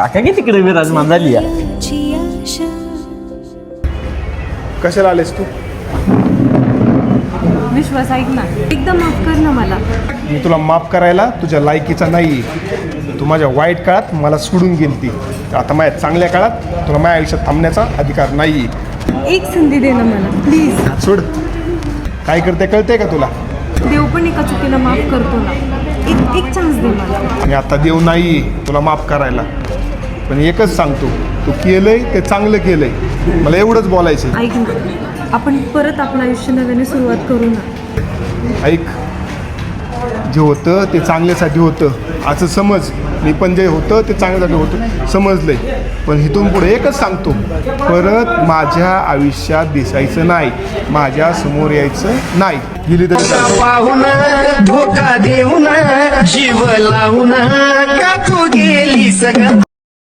काका की तिकडे विराजमान झाली या. कशाला आलेस तू? विश्वास ऐक ना, एकदम माफ कर ना मला. मी तुला माफ करायला तुझ्या लायकीचा नाही. तू माझ्या वाईट काळात मला सोडून गेलती. आता माझ्या चांगल्या काळात तुला माझ्या आयुष्यात थांबण्याचा अधिकार नाही. एक संधी दे ना मला प्लीज. सोड. काय करते कळते का तुला? देव पण एका चुकीला माफ करतो ना. एक चान्स दे मला. मी आता देव नाही तुला माफ करायला, पण एकच सांगतो, तू केलंय ते चांगलं केलंय. मला एवढंच बोलायचं. ऐक ना, आपण परत आपलं आयुष्य नव्याने सुरुवात करू ना. ऐक, जे होतं ते चांगल्यासाठी होतं असं समज. मी पण जे होतं ते चांगल्यासाठी होतं समजलंय. पण इथून पुढे एकच सांगतो, परत माझ्या आयुष्यात दिसायचं नाही, माझ्या समोर यायचं नाही. गेली तरी पाहून धोका देऊन जीव लावून का तू गेली सगळं.